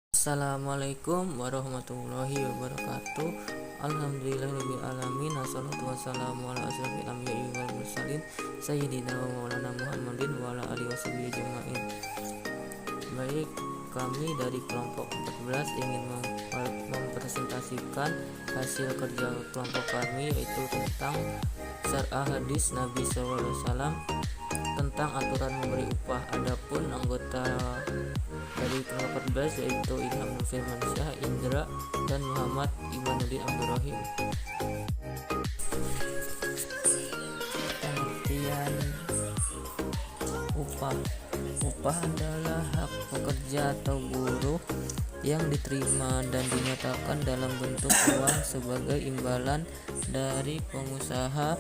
Assalamualaikum warahmatullahi wabarakatuh. Alhamdulillahirabbil alamin. Wassalatu wassalamu ala asyrofil anbiya'i wal mursalin sayyidina wa maulana Muhammadin wa ala alihi washabihi ajmain. Baik, kami dari kelompok 14 ingin mempresentasikan hasil kerja kelompok kami, yaitu tentang syarah hadis Nabi SAW tentang aturan memberi upah. Adapun anggota dari kelompok 14 yaitu Ilham Firmansyah, Indra, dan Muhammad Imanuddin Abdurrahim. Pengertian upah. Upah adalah hak pekerja atau buruh yang diterima dan dinyatakan dalam bentuk uang sebagai imbalan dari pengusaha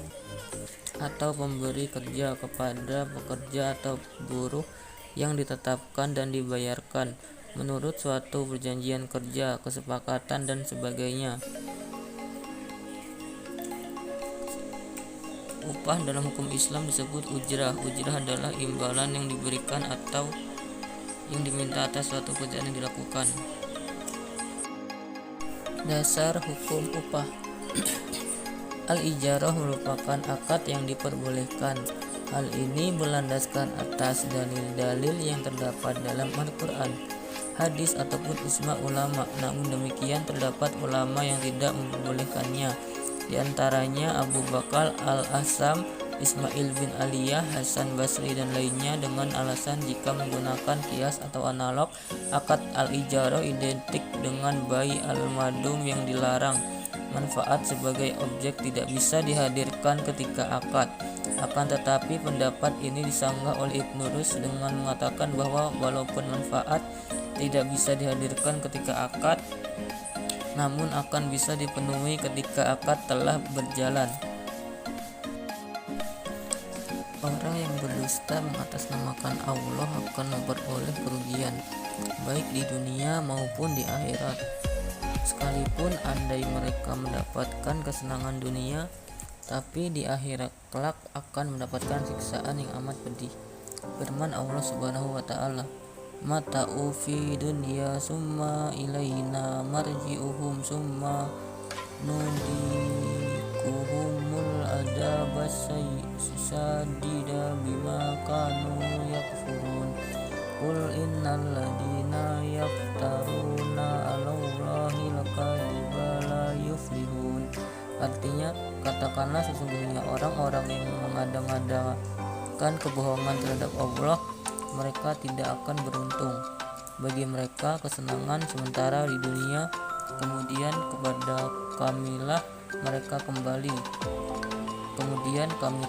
atau pemberi kerja kepada pekerja atau buruh yang ditetapkan dan dibayarkan menurut suatu perjanjian kerja, kesepakatan, dan sebagainya. Upah dalam hukum Islam disebut ujrah. Ujrah adalah imbalan yang diberikan atau yang diminta atas suatu pekerjaan yang dilakukan. Dasar hukum upah. Al-ijarah merupakan akad yang diperbolehkan. Hal ini berlandaskan atas dalil-dalil yang terdapat dalam Al-Quran, hadis, ataupun ijma ulama. Namun demikian, terdapat ulama yang tidak memperbolehkannya. Di antaranya Abu Bakar Al-Asam, Ismail bin Aliyah, Hasan Basri, dan lainnya, dengan alasan jika menggunakan kias atau analog, akad al-ijarah identik dengan bai al-madum yang dilarang. Manfaat sebagai objek tidak bisa dihadirkan ketika akad. Akan tetapi pendapat ini disanggah oleh Ibnu Rushd dengan mengatakan bahwa walaupun manfaat tidak bisa dihadirkan ketika akad, namun akan bisa dipenuhi ketika akad telah berjalan. Orang yang berdusta mengatasnamakan Allah akan memperoleh kerugian, baik di dunia maupun di akhirat. Sekalipun andai mereka mendapatkan kesenangan dunia, tapi di akhirat kelak akan mendapatkan siksaan yang amat pedih. Firman Allah Subhanahu wa taala, "Mata'u fi dunya summa ilaina marji'uhum summa nudikuhumul adabas sadida bima kanu yakfurun. Qul innal ladina yaftaruna 'alallahi lakadziba la yuflihun." Artinya, katakanlah sesungguhnya orang-orang yang mengada-ngadakan kebohongan terhadap Allah, mereka tidak akan beruntung. Bagi mereka kesenangan sementara di dunia, kemudian kepada Kamilah mereka kembali. Kemudian kami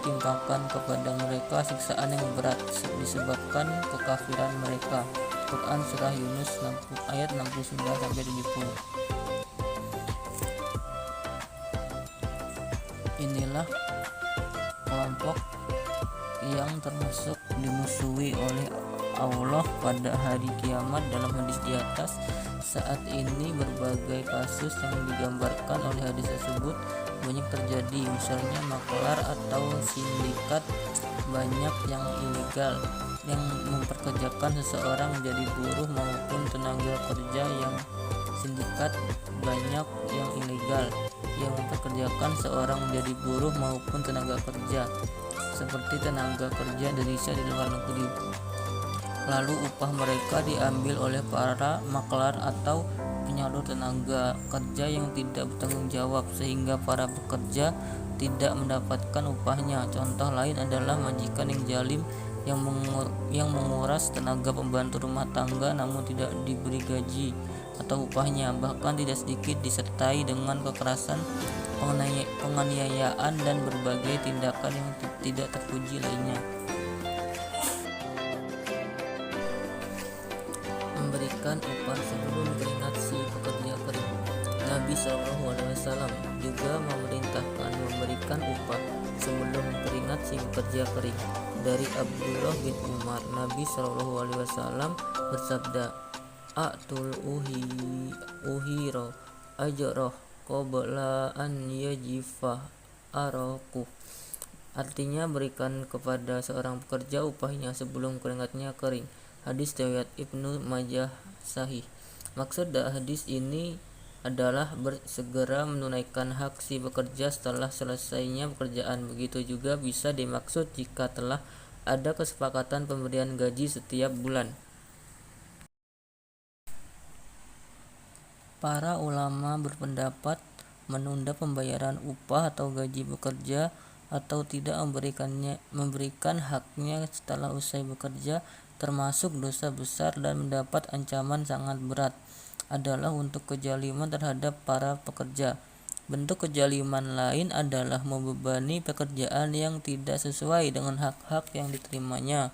timpakan kepada mereka siksaan yang berat disebabkan kekafiran mereka. Quran Surah Yunus ayat 69-70. Inilah kelompok yang termasuk dimusuhi oleh Allah pada hari kiamat. Dalam hadis di atas, saat ini berbagai kasus yang digambarkan oleh hadis tersebut banyak terjadi. Misalnya maklar atau sindikat banyak yang ilegal yang memperkerjakan seseorang menjadi buruh maupun tenaga kerja, yang sindikat banyak yang ilegal yang memperkerjakan seorang menjadi buruh maupun tenaga kerja, seperti tenaga kerja Indonesia di luar negeri. Lalu upah mereka diambil oleh para maklar atau penyalur tenaga kerja yang tidak bertanggung jawab, sehingga para pekerja tidak mendapatkan upahnya. Contoh lain adalah majikan yang zalim yang menguras tenaga pembantu rumah tangga namun tidak diberi gaji atau upahnya, bahkan tidak sedikit disertai dengan kekerasan, penganiayaan, dan berbagai tindakan yang tidak terpuji lainnya. Memberikan upah sebelum keringat si pekerja kering. Nabi SAW juga memerintahkan memberikan upah sebelum keringat si pekerja kering. Dari Abdullah bin Umar, Nabi SAW bersabda, "A'tul uhiro ajroh qabla an yajifah araku." Artinya, berikan kepada seorang pekerja upahnya sebelum keringatnya kering. Hadis riwayat Ibnu Majah sahih. Maksud hadis ini adalah segera menunaikan hak si pekerja setelah selesainya pekerjaan. Begitu juga bisa dimaksud jika telah ada kesepakatan pemberian gaji setiap bulan. Para ulama berpendapat menunda pembayaran upah atau gaji pekerja atau tidak memberikan haknya setelah usai bekerja termasuk dosa besar dan mendapat ancaman sangat berat adalah untuk kezaliman terhadap para pekerja. Bentuk kezaliman lain adalah membebani pekerjaan yang tidak sesuai dengan hak-hak yang diterimanya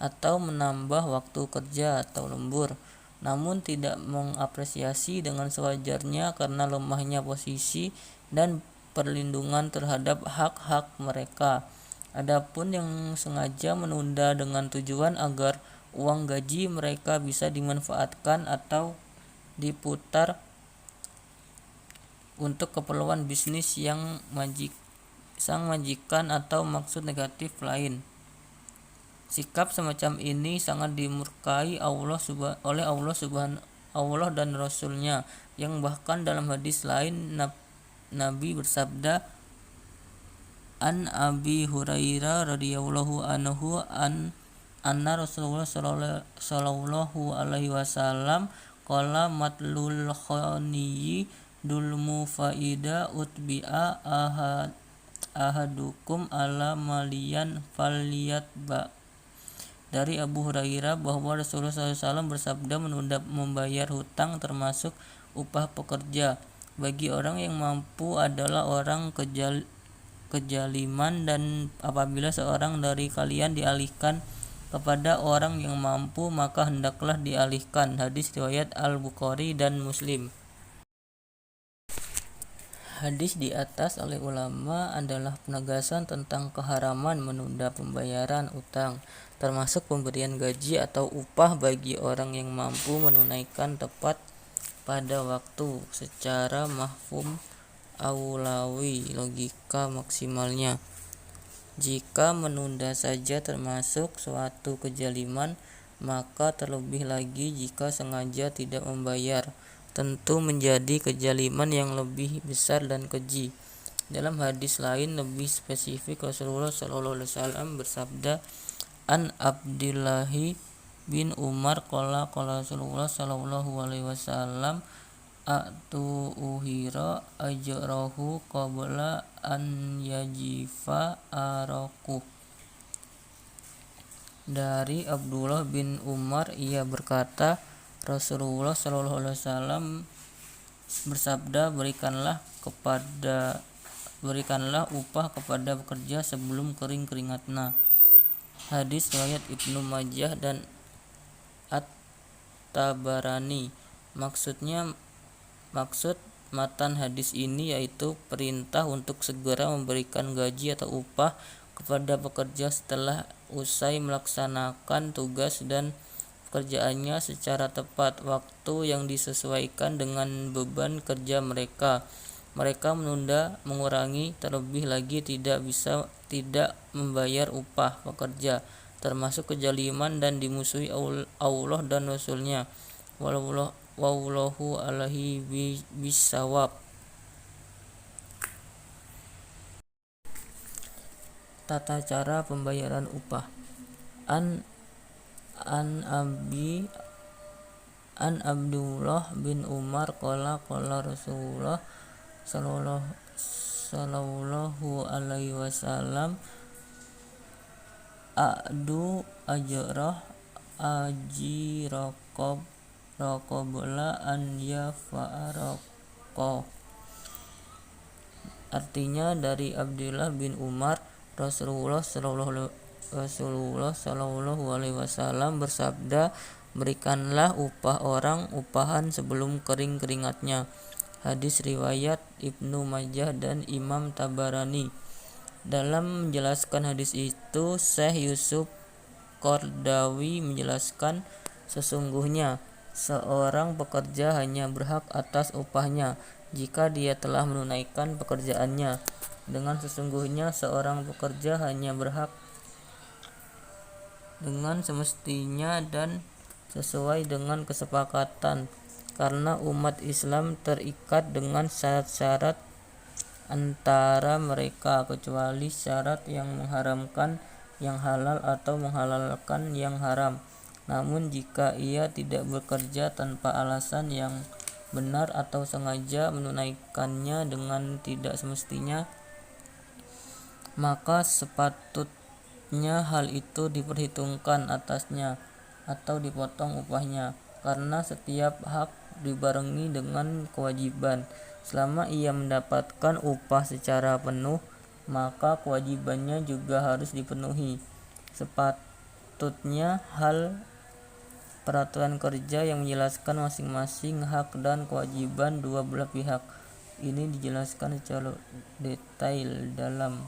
atau menambah waktu kerja atau lembur, namun tidak mengapresiasi dengan sewajarnya karena lemahnya posisi dan perlindungan terhadap hak-hak mereka. Adapun yang sengaja menunda dengan tujuan agar uang gaji mereka bisa dimanfaatkan atau diputar untuk keperluan bisnis yang sang majikan atau maksud negatif lain. Sikap semacam ini sangat dimurkai oleh Allah dan Rasul-Nya, yang bahkan dalam hadis lain Nabi bersabda, An Abi Hurairah radhiyallahu anhu anna Rasulullah sallallahu alaihi wasallam qala matlul khaniyi dulmu faida utbi'a ahadukum ala maliyan falyatba. Dari Abu Hurairah bahwa Rasulullah SAW bersabda menunda membayar hutang termasuk upah pekerja bagi orang yang mampu adalah orang kezaliman, dan apabila seorang dari kalian dialihkan kepada orang yang mampu maka hendaklah dialihkan. Hadis riwayat Al-Bukhari dan Muslim. Hadis di atas oleh ulama adalah penegasan tentang keharaman menunda pembayaran utang, termasuk pemberian gaji atau upah bagi orang yang mampu menunaikan tepat pada waktu secara mafhum aulawi, logika maksimalnya. Jika menunda saja termasuk suatu kezaliman, maka terlebih lagi jika sengaja tidak membayar, tentu menjadi kezaliman yang lebih besar dan keji. Dalam hadis lain lebih spesifik, Rasulullah SAW bersabda, An Abdillahi bin Umar qala Rasulullah SAW a'tu uhira ajrahu qabla an yajifa araku. Dari Abdullah bin Umar, ia berkata, Rasulullah SAW bersabda, berikanlah upah kepada pekerja sebelum kering keringatnya. Hadis riwayat Ibnu Majah dan At-Tabarani. Maksud matan hadis ini yaitu perintah untuk segera memberikan gaji atau upah kepada pekerja setelah usai melaksanakan tugas dan pekerjaannya secara tepat waktu yang disesuaikan dengan beban kerja mereka. Mereka menunda, mengurangi, terlebih lagi tidak membayar upah pekerja, termasuk kezaliman dan dimusuhi Allah dan Rasul-Nya. Wallahu alaihi bisawab. Tata cara pembayaran upah. An Abdullah bin Umar qala Rasulullah sallallahu alaihi wasallam a'du ajirakum qabla an yafaraqo. Artinya, dari Abdullah bin Umar, Rasulullah sallallahu alaihi wasallam bersabda, berikanlah upah orang upahan sebelum kering keringatnya. Hadis riwayat Ibnu Majah dan Imam Tabarani. Dalam menjelaskan hadis itu, Syekh Yusuf Qardawi menjelaskan, sesungguhnya seorang pekerja hanya berhak atas upahnya jika dia telah menunaikan pekerjaannya. Dengan sesungguhnya seorang pekerja hanya berhak dengan semestinya dan sesuai dengan kesepakatan, karena umat Islam terikat dengan syarat-syarat antara mereka, kecuali syarat yang mengharamkan yang halal atau menghalalkan yang haram. Namun jika ia tidak bekerja tanpa alasan yang benar atau sengaja menunaikannya dengan tidak semestinya, maka sepatutnya hal itu diperhitungkan atasnya atau dipotong upahnya, karena setiap hak dibarengi dengan kewajiban. Selama ia mendapatkan upah secara penuh, maka kewajibannya juga harus dipenuhi. Sepatutnya hal peraturan kerja yang menjelaskan masing-masing hak dan kewajiban dua belah pihak ini dijelaskan secara detail dalam